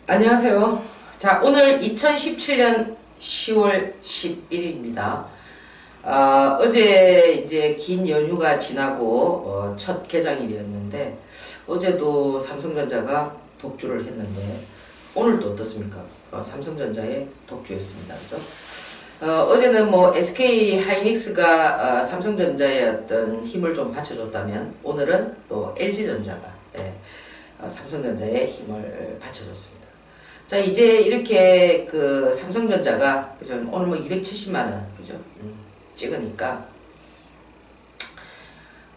안녕하세요. 자, 오늘 2017년 10월 11일입니다. 어제 이제 긴 연휴가 지나고 첫 개장일이었는데 어제도 삼성전자가 독주를 했는데 오늘도 어떻습니까? 삼성전자의 독주였습니다. 그죠? 어제는 뭐 SK 하이닉스가 삼성전자의 어떤 힘을 좀 받쳐줬다면 오늘은 또 LG전자가 삼성전자의 힘을 받쳐줬습니다. 자, 이제 이렇게 그 삼성전자가 그죠? 오늘 뭐 270만원 그죠? 찍으니까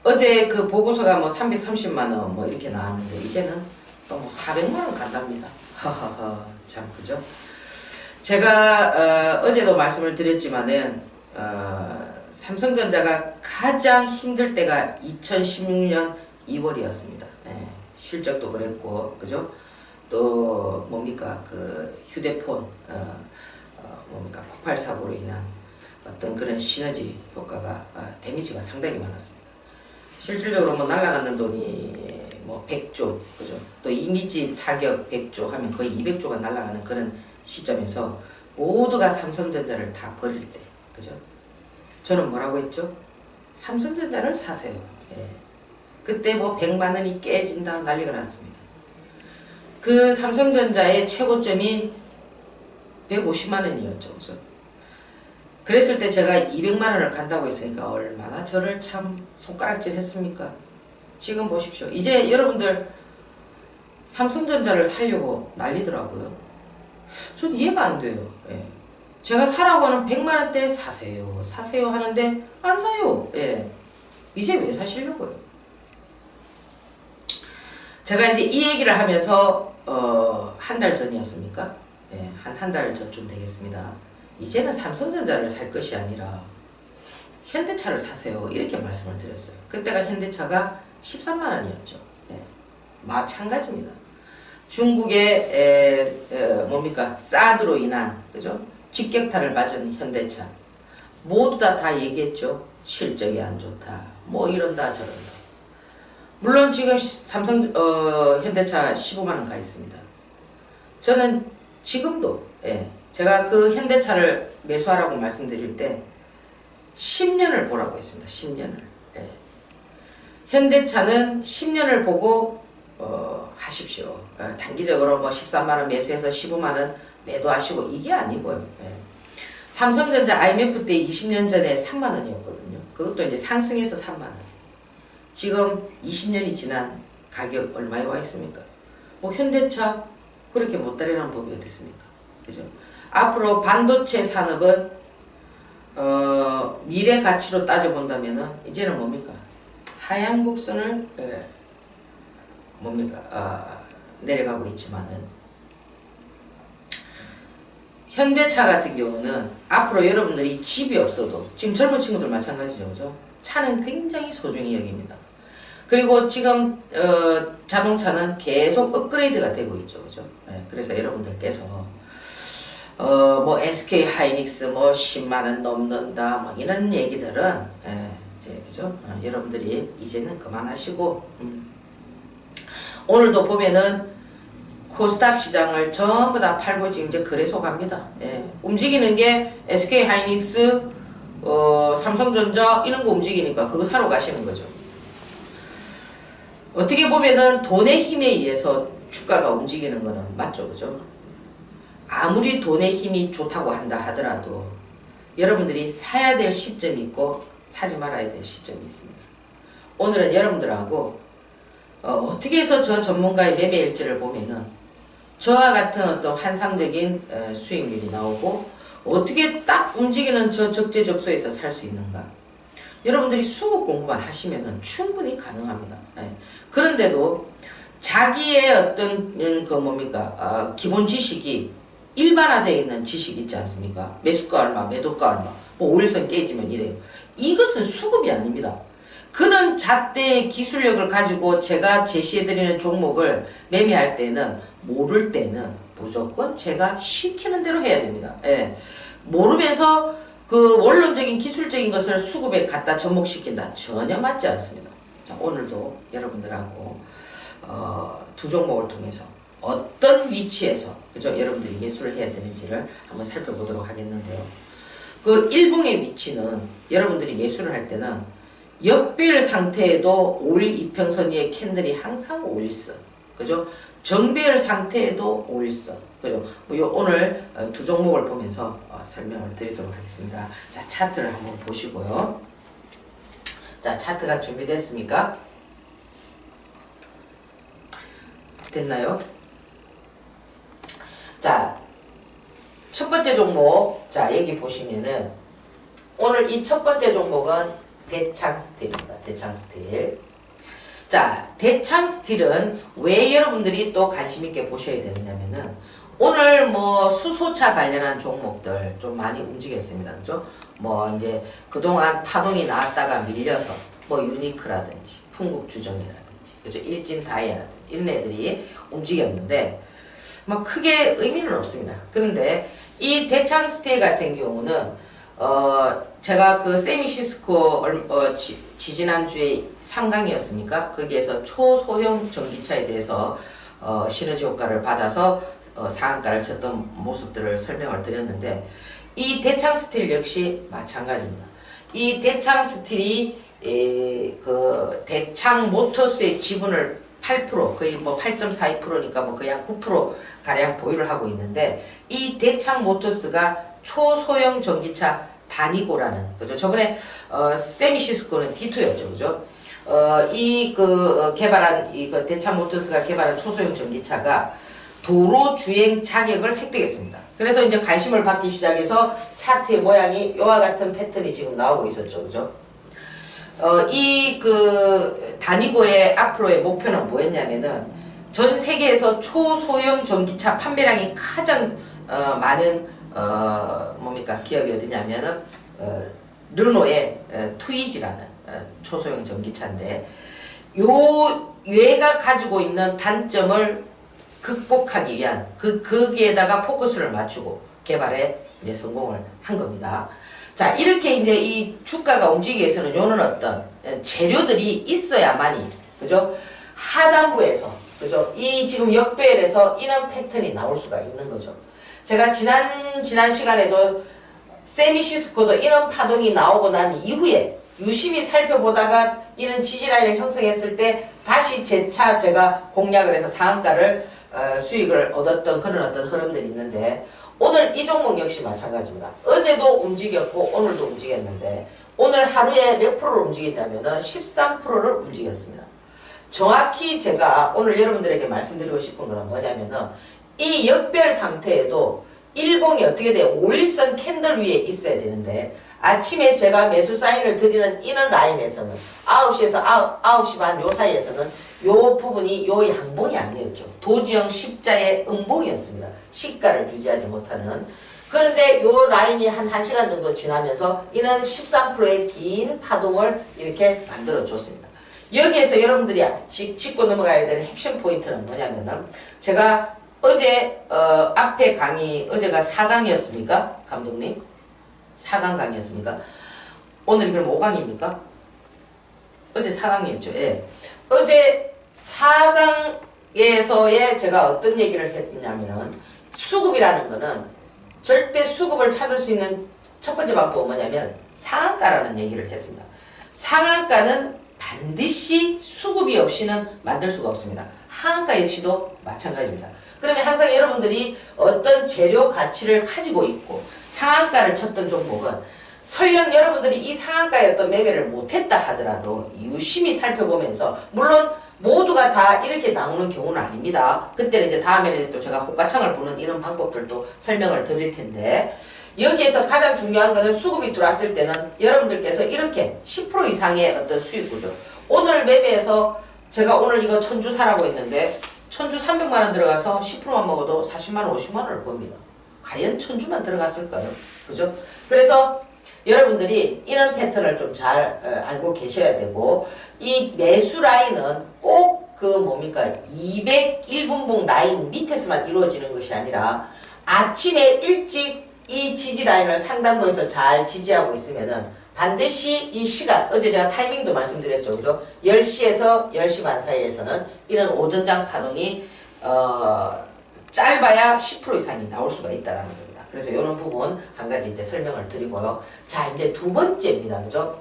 어제 그 보고서가 뭐 330만원 뭐 이렇게 나왔는데 이제는 또 뭐 400만원 간답니다. 하하하 참 그죠? 제가 어제도 말씀을 드렸지만은 삼성전자가 가장 힘들 때가 2016년 2월이었습니다. 네, 실적도 그랬고 그죠? 또 뭡니까 그 휴대폰 뭡니까 폭발 사고로 인한 어떤 그런 시너지 효과가 데미지가 상당히 많았습니다. 실질적으로 뭐 날아가는 돈이 뭐 100조 그죠? 또 이미지 타격 100조 하면 거의 200조가 날아가는 그런 시점에서 모두가 삼성전자를 다 버릴 때 그죠? 저는 뭐라고 했죠? 삼성전자를 사세요. 예. 그때 뭐 100만원이 깨진다 난리가 났습니다. 그 삼성전자의 최고점이 150만원이었죠. 그죠? 그랬을 때 제가 200만원을 간다고 했으니까 얼마나 저를 참 손가락질 했습니까? 지금 보십시오. 이제 여러분들 삼성전자를 사려고 난리더라고요. 전 이해가 안 돼요. 예. 제가 사라고 하는 100만원대 사세요. 사세요 하는데 안 사요. 예. 이제 왜 사시려고요? 제가 이제 이 얘기를 하면서 한 달 전이었습니까? 예, 한 달 전쯤 되겠습니다. 이제는 삼성전자를 살 것이 아니라 현대차를 사세요. 이렇게 말씀을 드렸어요. 그때가 현대차가 13만원이었죠. 예, 마찬가지입니다. 중국의 뭡니까 사드로 인한 그죠? 직격탄을 맞은 현대차 모두 다 얘기했죠. 실적이 안 좋다. 뭐 이런다 저런다. 물론 지금 현대차 15만원 가 있습니다. 저는 지금도 제가 그 현대차를 매수하라고 말씀드릴 때 10년을 보라고 했습니다. 10년을. 현대차는 10년을 보고 하십시오. 단기적으로 뭐 13만원 매수해서 15만원 매도하시고 이게 아니고요. 삼성전자 IMF 때 20년 전에 3만원이었거든요. 그것도 이제 상승해서 3만원. 지금 20년이 지난 가격 얼마에 와 있습니까? 뭐 현대차 그렇게 못 따르는 법이 어디 있습니까? 그죠? 앞으로 반도체 산업은 미래 가치로 따져본다면은 이제는 뭡니까? 하향 곡선을 내려가고 있지만은 현대차 같은 경우는 앞으로 여러분들이 집이 없어도 지금 젊은 친구들 마찬가지죠. 그죠? 차는 굉장히 소중히 여깁니다. 그리고 지금 자동차는 계속 업그레이드가 되고 있죠. 그죠? 그래서 여러분들께서 뭐 SK 하이닉스 뭐 10만원 넘는다 뭐 이런 얘기들은 이제 그죠? 여러분들이 이제는 그만하시고 오늘도 보면은 코스닥 시장을 전부 다 팔고 지금 이제 거래소 갑니다. 움직이는 게 SK 하이닉스 삼성전자 이런 거 움직이니까 그거 사러 가시는 거죠. 어떻게 보면은 돈의 힘에 의해서 주가가 움직이는 거는 맞죠. 그죠? 아무리 돈의 힘이 좋다고 한다 하더라도 여러분들이 사야 될 시점이 있고 사지 말아야 될 시점이 있습니다. 오늘은 여러분들하고 어떻게 해서 저 전문가의 매매일지를 보면은 저와 같은 어떤 환상적인 수익률이 나오고 어떻게 딱 움직이는 저 적재적소에서 살 수 있는가. 여러분들이 수급 공부만 하시면은 충분히 가능합니다. 그런데도 자기의 어떤 기본 지식이 일반화되어 있는 지식이 있지 않습니까? 매수가 얼마, 매도가 얼마, 뭐 5일선 깨지면 이래요. 이것은 수급이 아닙니다. 그런 잣대의 기술력을 가지고 제가 제시해드리는 종목을 매매할 때는 모를 때는 무조건 제가 시키는 대로 해야 됩니다. 모르면서 그 원론적인 기술적인 것을 수급에 갖다 접목시킨다. 전혀 맞지 않습니다. 자, 오늘도 여러분들하고 두 종목을 통해서 어떤 위치에서 그죠? 여러분들이 매수를 해야 되는지를 한번 살펴보도록 하겠는데요. 그 일봉의 위치는 여러분들이 매수를 할 때는 역배열 상태에도 5일 이평선 위에 캔들이 항상 5일선, 그죠? 정배열 상태에도 5일선, 그죠? 오늘 두 종목을 보면서 설명을 드리도록 하겠습니다. 자, 차트를 한번 보시고요. 자, 차트가 준비됐습니까? 됐나요? 자, 첫 번째 종목, 자, 여기 보시면은 오늘 이 첫 번째 종목은 대창스틸입니다. 대창스틸. 자, 대창스틸은 왜 여러분들이 또 관심 있게 보셔야 되느냐면은 오늘 뭐 수소차 관련한 종목들 좀 많이 움직였습니다. 그죠? 뭐 이제 그동안 파동이 나왔다가 밀려서 뭐 유니크라든지 풍국주정이라든지 그죠? 일진다이아라든지 이런 애들이 움직였는데 뭐 크게 의미는 없습니다. 그런데 이 대창스틸 같은 경우는 제가 그 세미시스코 지지난주에 3강이었습니까? 거기에서 초소형 전기차에 대해서 시너지 효과를 받아서 상한가를 쳤던 모습들을 설명을 드렸는데 이 대창스틸 역시 마찬가지입니다. 이 대창스틸이 그 대창모터스의 지분을 8% 거의 뭐 8.42%니까 뭐 거의 한 9% 가량 보유를 하고 있는데 이 대창모터스가 초소형 전기차 다니고라는 그죠? 저번에 세미시스코는 D2였죠, 그죠? 개발한 그 대창모터스가 개발한 초소형 전기차가 도로 주행 자격을 획득했습니다. 그래서 이제 관심을 받기 시작해서 차트의 모양이 이와 같은 패턴이 지금 나오고 있었죠, 그죠? 다니고의 앞으로의 목표는 뭐였냐면은 전 세계에서 초소형 전기차 판매량이 가장 많은 기업이 어디냐면은 르노의 트위지라는 초소형 전기차인데 얘가 가지고 있는 단점을 극복하기 위한 거기에다가 포커스를 맞추고 개발에 이제 성공을 한 겁니다. 자, 이렇게 이제 이 주가가 움직이기 위해서는 요는 어떤 재료들이 있어야만이, 그죠? 하단부에서, 그죠? 이 지금 역배열에서 이런 패턴이 나올 수가 있는 거죠. 제가 지난 시간에도 세미시스코도 이런 파동이 나오고 난 이후에 유심히 살펴보다가 이런 지지라인을 형성했을 때 다시 재차 제가 공략을 해서 상한가를 수익을 얻었던 그런 어떤 흐름들이 있는데 오늘 이 종목 역시 마찬가지입니다. 어제도 움직였고 오늘도 움직였는데 오늘 하루에 몇 프로를 움직였냐면은 13%를 움직였습니다. 정확히 제가 오늘 여러분들에게 말씀드리고 싶은 거는 뭐냐면은 이 역별 상태에도 일봉이 어떻게 돼요? 5일선 캔들 위에 있어야 되는데 아침에 제가 매수 사인을 드리는 이런 라인에서는 9시에서 9시 반 요 사이에서는 요 부분이 요 양봉이 아니었죠. 도지형 십자의 음봉이었습니다. 시가를 유지하지 못하는. 그런데 요 라인이 한 1시간 정도 지나면서 이는 13%의 긴 파동을 이렇게 만들어 줬습니다. 여기에서 여러분들이 짚고 넘어가야 되는 핵심 포인트는 뭐냐면은 제가 어제 앞에 강의 어제가 4강이었습니까? 감독님? 4강 강의였습니까? 오늘 그럼 5강입니까? 어제 4강이었죠. 예. 어제 4강에서의 제가 어떤 얘기를 했냐면은 수급이라는 거는 절대 수급을 찾을 수 있는 첫 번째 방법은 뭐냐면 상한가라는 얘기를 했습니다. 상한가는 반드시 수급이 없이는 만들 수가 없습니다. 하한가 역시도 마찬가지입니다. 그러면 항상 여러분들이 어떤 재료 가치를 가지고 있고 상한가를 쳤던 종목은 설령 여러분들이 이 상한가의 어떤 매매를 못했다 하더라도 유심히 살펴보면서 물론 모두가 다 이렇게 나오는 경우는 아닙니다. 그때는 이제 다음에는 또 제가 호가창을 보는 이런 방법들도 설명을 드릴 텐데 여기에서 가장 중요한 거는 수급이 들어왔을 때는 여러분들께서 이렇게 10% 이상의 어떤 수익 구조 오늘 매매에서 제가 오늘 이거 천주 사라고 했는데 천주 300만원 들어가서 10%만 먹어도 40만원 50만원을 봅니다. 과연 천주만 들어갔을까요? 그죠? 그래서 여러분들이 이런 패턴을 좀 잘 알고 계셔야 되고 이 매수 라인은 꼭 201분봉 라인 밑에서만 이루어지는 것이 아니라 아침에 일찍 이 지지 라인을 상단부에서 잘 지지하고 있으면은 반드시 이 시간, 어제 제가 타이밍도 말씀드렸죠. 그죠? 10시에서 10시 반 사이에서는 이런 오전장 파동이 짧아야 10% 이상이 나올 수가 있다라는 겁니다. 그래서 이런 부분 한 가지 이제 설명을 드리고요. 자, 이제 두 번째입니다. 그죠?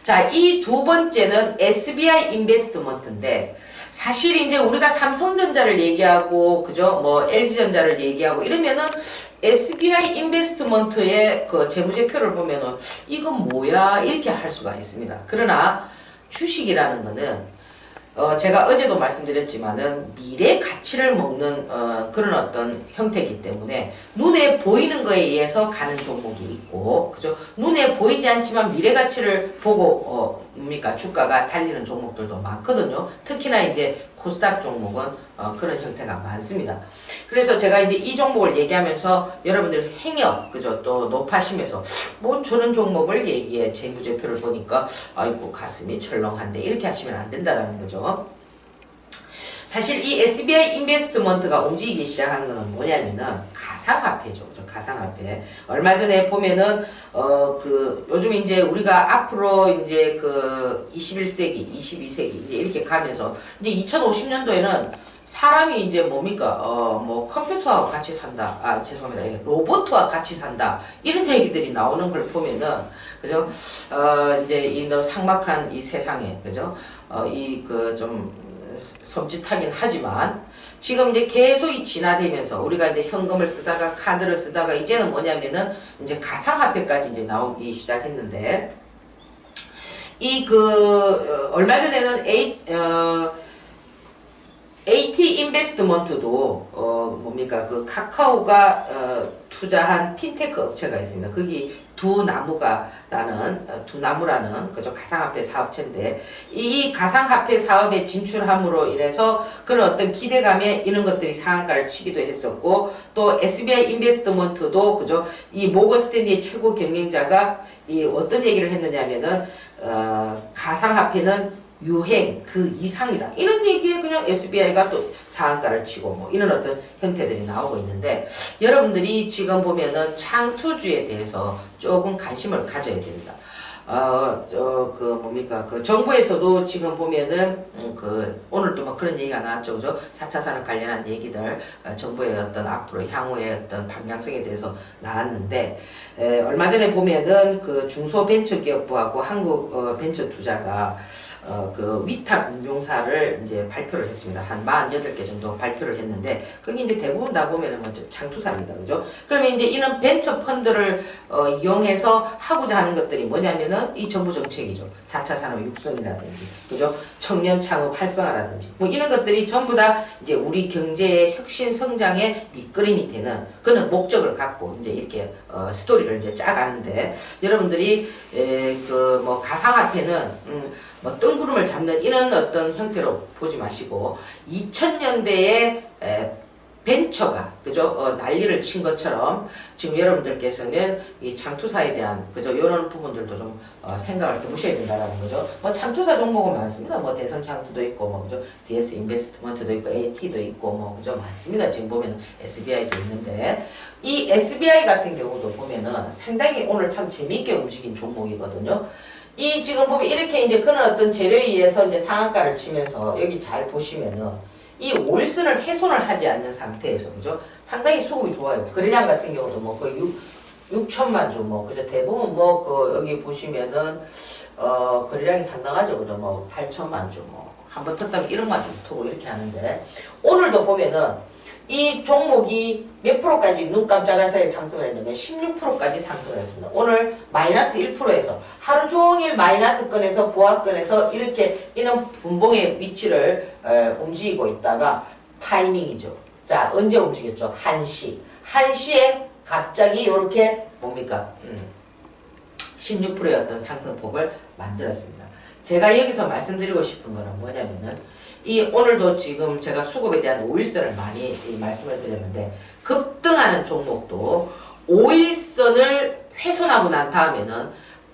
자, 이 두 번째는 SBI 인베스트먼트인데, 사실 이제 우리가 삼성전자를 얘기하고, 그죠? 뭐, LG전자를 얘기하고 이러면은 SBI 인베스트먼트의 그 재무제표를 보면은 이건 뭐야? 이렇게 할 수가 있습니다. 그러나 주식이라는 거는 제가 어제도 말씀드렸지만은 미래 가치를 먹는 그런 어떤 형태이기 때문에 눈에 보이는 거에 의해서 가는 종목이 있고, 그죠? 눈에 보이지 않지만 미래 가치를 보고 뭡니까 주가가 달리는 종목들도 많거든요. 특히나 이제 코스닥 종목은 그런 형태가 많습니다. 그래서 제가 이제 이 종목을 얘기하면서 여러분들 행여 그죠 또 높아심에서 뭐 저런 종목을 얘기해 재무제표를 보니까 아이고 가슴이 철렁한데 이렇게 하시면 안 된다라는 거죠. 사실 이 SBI 인베스트먼트가 움직이기 시작한 거는 뭐냐면은 가상화폐죠. 가상화폐. 얼마 전에 보면은 그 요즘 이제 우리가 앞으로 이제 그 21세기, 22세기 이제 이렇게 가면서 이제 2050년도에는 사람이 이제 뭡니까 뭐 컴퓨터와 같이 산다. 죄송합니다. 로봇과 같이 산다. 이런 얘기들이 나오는 걸 보면은 그죠? 이제 이 삭막한 이 세상에 그죠? 이 그 좀 섬찟하긴 하지만 지금 이제 계속 이 진화되면서 우리가 이제 현금을 쓰다가 카드를 쓰다가 이제는 뭐냐면은 이제 가상화폐까지 이제 나오기 시작했는데 이 그 얼마 전에는 AT 인베스트먼트도 뭡니까 그 카카오가 투자한 핀테크 업체가 있습니다. 거기 두나무라는 그죠 가상화폐 사업체인데 이 가상화폐 사업에 진출함으로 인해서 그런 어떤 기대감에 이런 것들이 상한가를 치기도 했었고 또 SBI 인베스트먼트도 그죠 이 모건 스탠리의 최고 경영자가 이 어떤 얘기를 했느냐면은 가상화폐는 유행 그 이상이다. 이런 얘기에 그냥 SBI가 또 상한가를 치고 뭐 이런 어떤 형태들이 나오고 있는데 여러분들이 지금 보면은 창투주에 대해서 조금 관심을 가져야 됩니다. 뭡니까 그 정부에서도 지금 보면은 그 오늘도 뭐 그런 얘기가 나왔죠. 그죠? 4차 산업 관련한 얘기들 정부의 어떤 앞으로 향후의 어떤 방향성에 대해서 나왔는데 얼마 전에 보면은 그 중소벤처기업부하고 한국벤처투자가 그 위탁 운용사를 이제 발표를 했습니다. 한 48개 정도 발표를 했는데, 거기 이제 대부분 다 보면은 먼저 장투사입니다. 그죠? 그러면 이제 이런 벤처 펀드를 이용해서 하고자 하는 것들이 뭐냐면은 이 정부 정책이죠. 4차 산업 육성이라든지, 그죠? 청년 창업 활성화라든지, 뭐 이런 것들이 전부 다 이제 우리 경제의 혁신 성장의 밑거름이 되는 그런 목적을 갖고 이제 이렇게 스토리를 이제 짜가는데, 여러분들이 그 뭐 가상화폐는 뭐 뜬구름을 잡는 이런 어떤 형태로 보지 마시고 2000년대에 벤처가 그죠 난리를 친 것처럼 지금 여러분들께서는 이 창투사에 대한 그죠 이런 부분들도 좀 생각을 해보셔야 된다라는 거죠. 뭐 창투사 종목은 많습니다. 뭐 대선 창투도 있고 뭐 그죠 DS 인베스트먼트도 있고 AT도 있고 뭐 그죠 많습니다. 지금 보면 SBI도 있는데 이 SBI 같은 경우도 보면은 상당히 오늘 참 재미있게 움직인 종목이거든요. 이 지금 보면 이렇게 이제 그런 어떤 재료에 의해서 이제 상한가를 치면서 여기 잘 보시면은 이 월선을 훼손을 하지 않는 상태에서 그죠? 상당히 수급이 좋아요. 거래량 같은 경우도 뭐 거의 6천만 주 뭐 그죠? 대부분 뭐 그 여기 보시면은 거래량이 상당하죠. 그죠? 뭐 8천만 주 뭐 한 번 떴다면 1억만 주 투고 이렇게 하는데 오늘도 보면은 이 종목이 몇 프로까지 눈 깜짝할 사이에 상승을 했냐면 16%까지 상승을 했습니다. 오늘 마이너스 1%에서 하루 종일 마이너스권에서 보합권에서 이렇게 이런 분봉의 위치를 움직이고 있다가 타이밍이죠. 자 언제 움직였죠? 1시. 1시에 갑자기 이렇게 뭡니까? 16%의 어떤 상승폭을 만들었습니다. 제가 여기서 말씀드리고 싶은 거는 뭐냐면은 이 오늘도 지금 제가 수급에 대한 5일선을 많이 말씀을 드렸는데 급등하는 종목도 5일선을 훼손하고 난 다음에는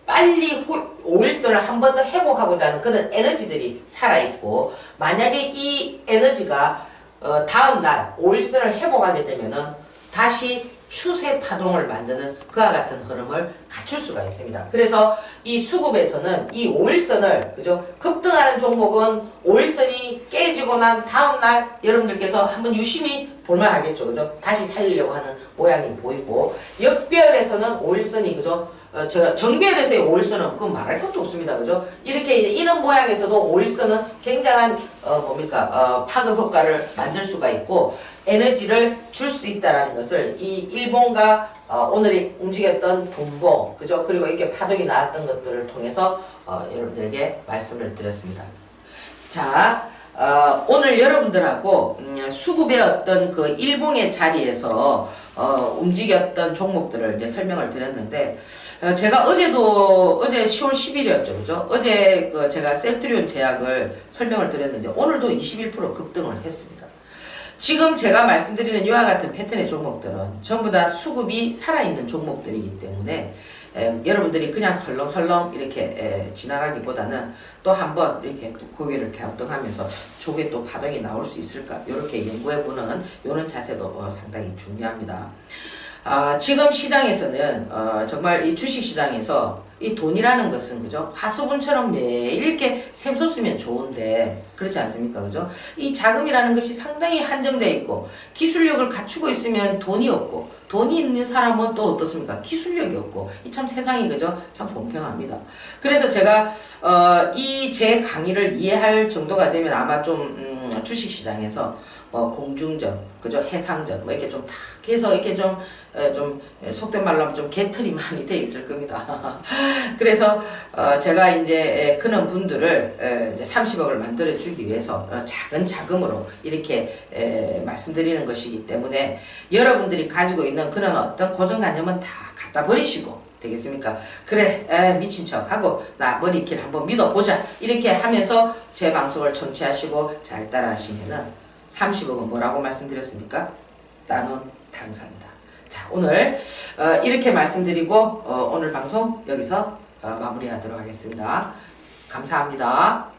빨리 5일선을 한 번 더 회복하고자 하는 그런 에너지들이 살아있고 만약에 이 에너지가 다음날 5일선을 회복하게 되면은 다시 추세 파동을 만드는 그와 같은 흐름을 갖출 수가 있습니다. 그래서 이 수급에서는 이 5일선을 그죠? 급등하는 종목은 5일선이 깨지고 난 다음날 여러분들께서 한번 유심히 볼만하겠죠, 그죠? 다시 살리려고 하는 모양이 보이고, 역별에서는 5일선이, 그죠? 제가 정별에서의 5일선은 그건 말할 것도 없습니다, 그죠? 이렇게 이런 모양에서도 5일선은 굉장한 파급 효과를 만들 수가 있고 에너지를 줄 수 있다라는 것을 이 일본과 오늘이 움직였던 분봉, 그죠? 그리고 이렇게 파동이 나왔던 것들을 통해서 여러분들에게 말씀을 드렸습니다. 자. 오늘 여러분들하고 수급의 어떤 그 일봉의 자리에서 움직였던 종목들을 이제 설명을 드렸는데 제가 어제 10월 10일이었죠, 그죠? 어제 제가 셀트리온 제약을 설명을 드렸는데 오늘도 21% 급등을 했습니다. 지금 제가 말씀드리는 이와 같은 패턴의 종목들은 전부 다 수급이 살아있는 종목들이기 때문에 여러분들이 그냥 설렁설렁 이렇게 지나가기보다는 또 한번 이렇게 또 고개를 갸우뚱하면서 저게 또 파동이 나올 수 있을까 이렇게 연구해보는 이런 자세도 상당히 중요합니다. 지금 시장에서는 정말 이 주식시장에서 이 돈이라는 것은 그죠? 화수분처럼 매일 이렇게 샘솟으면 좋은데 그렇지 않습니까? 그죠? 이 자금이라는 것이 상당히 한정되어 있고 기술력을 갖추고 있으면 돈이 없고 돈이 있는 사람은 또 어떻습니까? 기술력이 없고 이 참 세상이 그죠? 참 공평합니다. 그래서 제가 이 제 강의를 이해할 정도가 되면 아마 좀 주식시장에서 공중전, 그죠? 해상전, 이렇게 좀 탁 해서 이렇게 좀 속된 말로 하면 좀 개털이 많이 돼 있을 겁니다. 그래서 제가 이제 그런 분들을 30억을 만들어 주기 위해서 작은 자금으로 이렇게 말씀드리는 것이기 때문에 여러분들이 가지고 있는 그런 어떤 고정관념은 다 갖다 버리시고 되겠습니까? 그래 미친 척하고 나 머리길 한번 믿어보자 이렇게 하면서 제 방송을 청취하시고 잘 따라하시면은 30억은 뭐라고 말씀드렸습니까? 나눈 당사입니다. 자, 오늘 이렇게 말씀드리고 오늘 방송 여기서 마무리하도록 하겠습니다. 감사합니다.